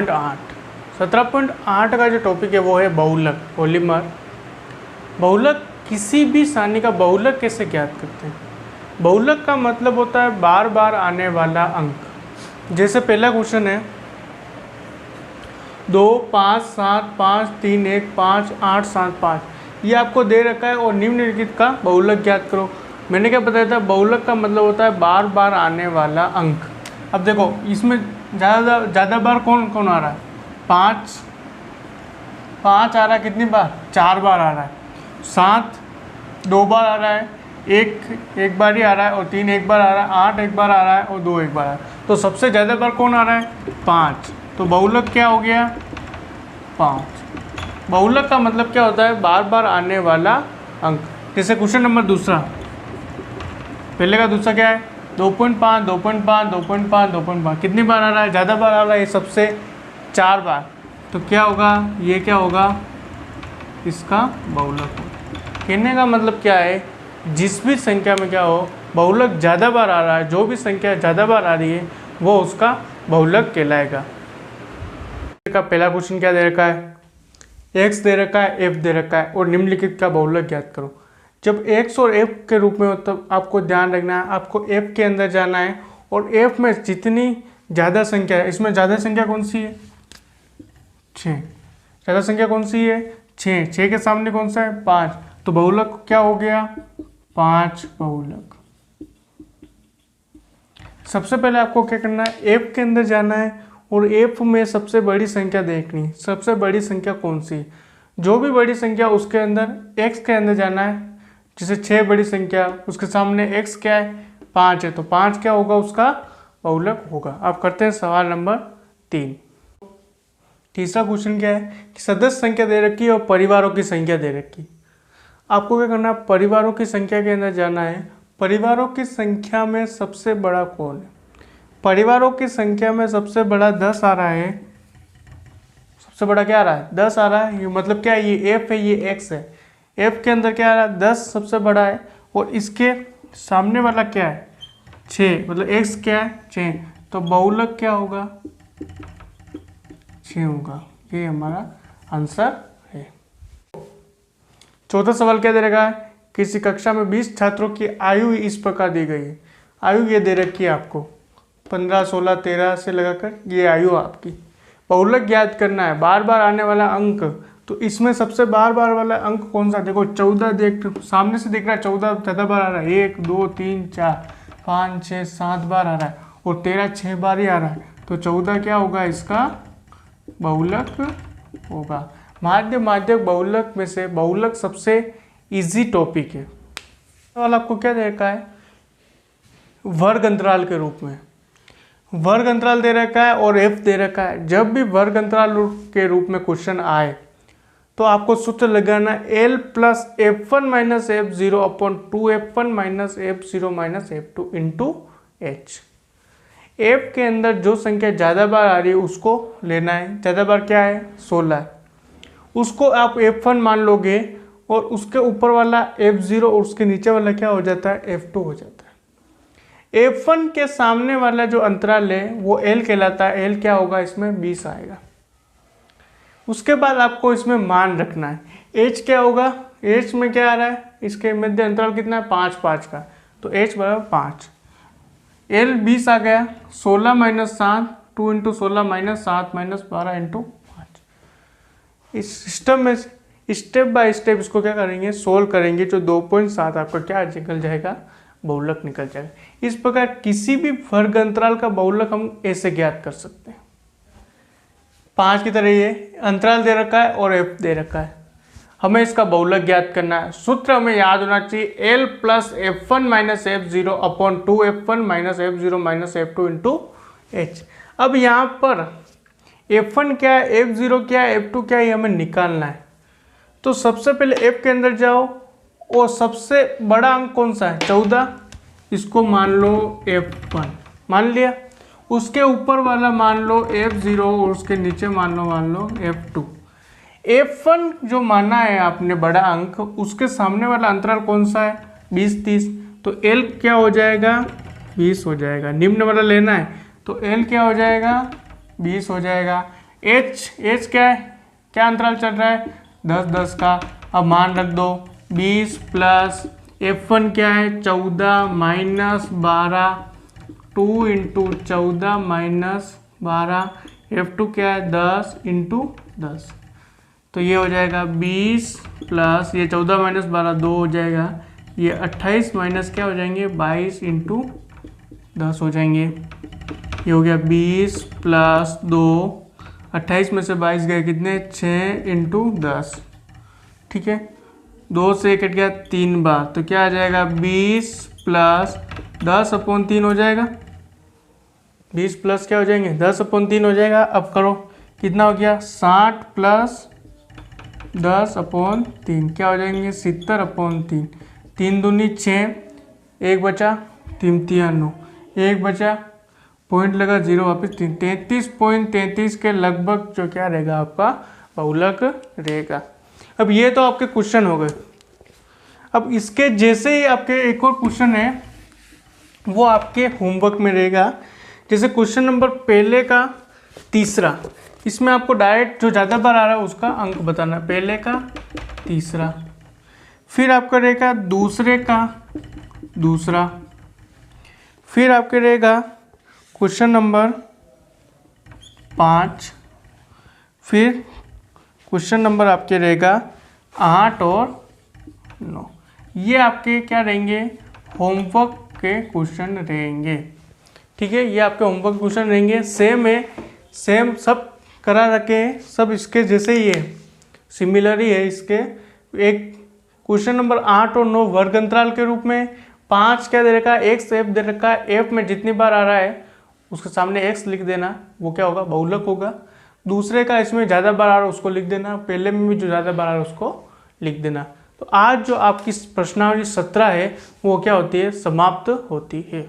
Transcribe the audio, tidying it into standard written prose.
8 17.8 का जो टॉपिक है वो है बहुलक, पॉलीमर। बहुलक, किसी भी सारणी का बहुलक कैसे ज्ञात करते हैं? बहुलक का मतलब होता है बार बार आने वाला अंक। जैसे पहला क्वेश्चन है 2 5 7 5 3 1 5 8 7 5, ये आपको दे रखा है और निम्नलिखित का बहुलक ज्ञात करो। मैंने क्या बताया था? बहुलक का मतलब होता है बार बार आने वाला अंक। अब देखो इसमें ज़्यादा बार कौन कौन आ रहा है? 5 आ रहा है, कितनी बार? 4 बार आ रहा है। 7 2 बार आ रहा है, 1 एक बार ही आ रहा है, और 3 एक बार आ रहा है, 8 एक बार आ रहा है, और 2 एक बार आ रहा है। तो सबसे ज़्यादा बार कौन आ रहा है? 5। तो बहुलक क्या हो गया? 5। बहुलक का मतलब क्या होता है? बार बार आने वाला अंक। जैसे क्वेश्चन नंबर दूसरा, पहले का दूसरा क्या है? 2.5 2.5 2.5 2.5, कितनी बार आ रहा है? ज़्यादा बार आ रहा है, ये सबसे 4 बार। तो क्या होगा? ये क्या होगा? इसका बहुलक होगा। कहने का मतलब क्या है? जिस भी संख्या में क्या हो, बहुलक ज़्यादा बार आ रहा है, जो भी संख्या ज़्यादा बार आ रही है वो उसका बहुलक कहलाएगा। का पहला क्वेश्चन क्या दे रखा है? x दे रखा है, f दे रखा है, और निम्नलिखित का बहुलक ज्ञात करो। जब x और f के रूप में हो तब आपको ध्यान रखना है, आपको f के अंदर जाना है, और f में जितनी ज़्यादा संख्या है, इसमें ज़्यादा संख्या कौन सी है? 6। ज़्यादा संख्या कौन सी है? 6। 6 के सामने कौन सा है? 5। तो बहुलक क्या हो गया? 5 बहुलक। सबसे पहले आपको क्या करना है? f के अंदर जाना है और f में सबसे बड़ी संख्या देखनी है। सबसे बड़ी संख्या कौन सी? जो भी बड़ी संख्या उसके अंदर x के अंदर जाना है। जैसे 6 बड़ी संख्या, उसके सामने x क्या है? 5 है, तो 5 क्या होगा? उसका बहुलक होगा। अब करते हैं सवाल नंबर 3। तीसरा क्वेश्चन क्या है कि सदस्य संख्या दे रखी है और परिवारों की संख्या दे रखी है। आपको क्या करना है? परिवारों की संख्या के अंदर जाना है। परिवारों की संख्या में सबसे बड़ा कौन है? परिवारों की संख्या में सबसे बड़ा 10 आ रहा है। सबसे बड़ा क्या आ रहा है? 10 आ रहा है। ये मतलब क्या है? ये f है, ये x है। f के अंदर क्या आ रहा है? 10 सबसे बड़ा है, और इसके सामने वाला क्या है? 6। मतलब x क्या है? 6। तो बहुलक क्या होगा? 6 होगा। ये हमारा आंसर है। चौथा सवाल क्या दे रखा है? किसी कक्षा में 20 छात्रों की आयु इस प्रकार दी गई है। आयु ये दे रखी है आपको 15 16 13 से लगाकर, ये आयु आपकी। बहुलक ज्ञात करना है, बार बार आने वाला अंक। तो इसमें सबसे बार बार वाला अंक कौन सा? देखो 14 देख, सामने से दिख रहा है 14 ज़्यादा बार आ रहा है। 1 2 3 4 5 6 7 बार आ रहा है, और 13 6 बार ही आ रहा है। तो 14 क्या होगा? इसका बहुलक होगा। माध्यक बहुलक में से बहुलक सबसे इजी टॉपिक है। सवाल आपको क्या दे रखा है? वर्ग अंतराल के रूप में। वर्ग अंतराल दे रखा है और f दे रखा है। जब भी वर्ग अंतराल के रूप में क्वेश्चन आए तो आपको सूत्र लगाना l plus f1 minus f0 upon 2f1 minus f0 minus f2 into h। f के अंदर जो संख्या ज़्यादा बार आ रही है उसको लेना है। ज़्यादा बार क्या है? 16 है। उसको आप f1 मान लोगे, और उसके ऊपर वाला f0 और उसके नीचे वाला क्या हो जाता है? f2 हो जाता है। f1 के सामने वाला जो अंतराल है वो l कहलाता है। l क्या होगा? इसमें 20 आएगा। उसके बाद आपको इसमें मान रखना है। h क्या होगा? h में क्या आ रहा है? इसके मध्य अंतराल कितना है? 5 5 का। तो h बराबर 5। l 20 आ गया। 16 minus 7, 2 into 16 minus 7 minus 12 into 5। इस सिस्टम में स्टेप बाय स्टेप इसको क्या करेंगे? सोल्व करेंगे। जो 2.7 आपका क्या निकल जाएगा? बहुलक निकल जाएगा। इस प्रकार किसी भी वर्ग अंतराल का बहुलक हम ऐसे ज्ञात कर सकते हैं। 5 की तरह ये अंतराल दे रखा है और f दे रखा है, हमें इसका बहुलक ज्ञात करना है। सूत्र हमें याद होना चाहिए l plus f1 minus f0 upon 2f1 minus f0 minus f2 into h। अब यहाँ पर f1 क्या है, f0 क्या है, f2 क्या है, ये हमें निकालना है। तो सबसे पहले f के अंदर जाओ, और सबसे बड़ा अंक कौन सा है? 14। इसको मान लो f1, मान लिया। उसके ऊपर वाला मान लो f0, और उसके नीचे मान लो f2। f1 जो माना है आपने बड़ा अंक, उसके सामने वाला अंतराल कौन सा है? 20 30। तो l क्या हो जाएगा? 20 हो जाएगा। निम्न वाला लेना है तो l क्या हो जाएगा? 20 हो जाएगा। एच क्या है, क्या अंतराल चल रहा है, 10-10 का। अब मान रख दो 20 प्लस F1 क्या है 14 माइनस 12, 2 इंटू 14 माइनस 12, F2 क्या है 10 इंटू 10। तो ये हो जाएगा 20 प्लस ये 14 माइनस 12 2 हो जाएगा, ये 28 माइनस क्या हो जाएंगे 22 इंटू 10 हो जाएंगे। ये हो गया 20 प्लस 2, 28 में से 22 गए कितने 6 इंटू 10, ठीक है। 2 से कट गया 3 बार, तो क्या आ जाएगा 20 प्लस 10/3 हो जाएगा। 20 प्लस क्या हो जाएंगे 10/3 हो जाएगा। अब करो कितना हो गया 60 प्लस 10/3 क्या हो जाएंगे 70/3। 3 दूनी 6, 1 बचा 3 3 9, 1 बचा पॉइंट लगा 0 वापस 3, 33.33 के लगभग जो क्या रहेगा आपका बहुलक रहेगा। अब ये तो आपके क्वेश्चन हो गए। अब इसके जैसे ही आपके एक और क्वेश्चन है वो आपके होमवर्क में रहेगा। जैसे क्वेश्चन नंबर पहले का तीसरा, इसमें आपको डायरेक्ट जो ज़्यादा बार आ रहा है उसका अंक बताना, पहले का तीसरा। फिर आपका रहेगा दूसरे का दूसरा, फिर आपके रहेगा क्वेश्चन नंबर 5, फिर क्वेश्चन नंबर आपके रहेगा 8 और 9। ये आपके क्या रहेंगे होमवर्क के क्वेश्चन रहेंगे, ठीक है। ये आपके होमवर्क क्वेश्चन रहेंगे, सेम है, सेम सब करा रखे हैं, सब इसके जैसे ही है, सिमिलर ही है इसके। एक क्वेश्चन नंबर 8 और 9 वर्ग अंतराल के रूप में, 5 क्या दे रखा है एक्स एफ दे रखा है, एफ में जितनी बार आ रहा है उसके सामने एक्स लिख देना, वो क्या होगा बहुलक होगा। दूसरे का इसमें ज़्यादा बार आ रहा है उसको लिख देना, पहले में भी जो ज़्यादा बार आ रहा है उसको लिख देना। तो आज जो आपकी प्रश्नावली 17 है वो क्या होती है समाप्त होती है।